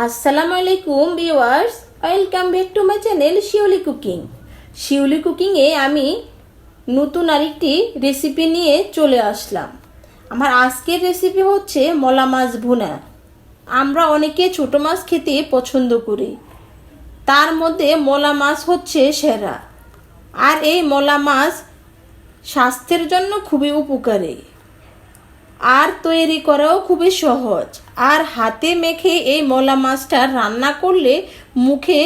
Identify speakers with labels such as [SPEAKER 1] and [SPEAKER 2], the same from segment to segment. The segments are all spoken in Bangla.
[SPEAKER 1] আসসালামু আলাইকুম viewers, welcome back to my channel Shiuli cooking. Shiuli কুকিংয়ে আমি নতুন আরেকটি রেসিপি নিয়ে চলে আসলাম। আমার আজকের রেসিপি হচ্ছে মলা মাছ ভুনা। আমরা অনেকে ছোট মাছ খেতে পছন্দ করি, তার মধ্যে মলা মাছ হচ্ছে সেরা। আর এই মলা মাছ স্বাস্থ্যের জন্য খুবই উপকারী, আর তৈরি করাও খুবই সহজ। আর হাতে মেখে এই মলা মাছটা রান্না করলে মুখে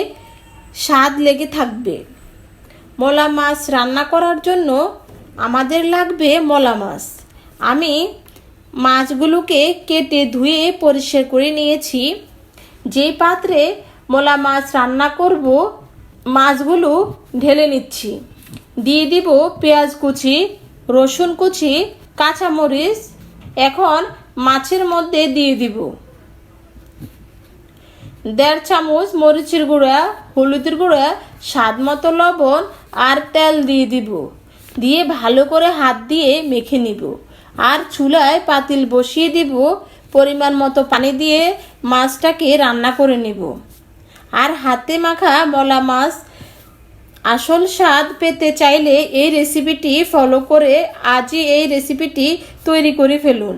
[SPEAKER 1] স্বাদ লেগে থাকবে। মলা মাছ রান্না করার জন্য আমাদের লাগবে মলা মাছ। আমি মাছগুলোকে কেটে ধুয়ে পরিষ্কার করে নিয়েছি। যে পাত্রে মলা মাছ রান্না করব, মাছগুলো ঢেলে নিচ্ছি। দিয়ে দিব পেঁয়াজ কুচি, রসুন কুচি, কাঁচামরিচ। এখন মাছের মধ্যে দিয়ে দিব 1.5 চামচ মরিচের গুঁড়া, হলুদের গুঁড়া, স্বাদ মতো লবণ আর তেল দিয়ে দিব। দিয়ে ভালো করে হাত দিয়ে মেখে নিব। আর চুলায় পাতিল বসিয়ে দিব। পরিমাণ মতো পানি দিয়ে মাছটাকে রান্না করে নেব। আর হাতে মাখা মলা মাছ আসল স্বাদ পেতে চাইলে এই রেসিপিটি ফলো করে আজই এই রেসিপিটি তৈরি করে ফেলুন।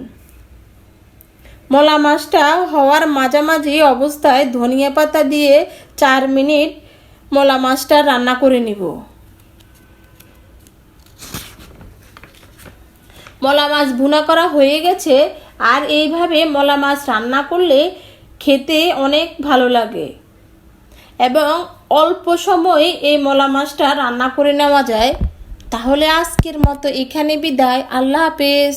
[SPEAKER 1] মলা মাছটা হওয়ার মাঝামাঝি অবস্থায় ধনিয়া পাতা দিয়ে 4 মিনিট মলা মাছটা রান্না করে নিব। মলা মাছ ভুনা করা হয়ে গেছে। আর এইভাবে মলা মাছ রান্না করলে খেতে অনেক ভালো লাগে এবং অল্প সময়ে এই মলা মাছটা রান্না করে নেওয়া যায়। তাহলে আজকের মতো এখানে বিদায়। আল্লাহ হাফেজ।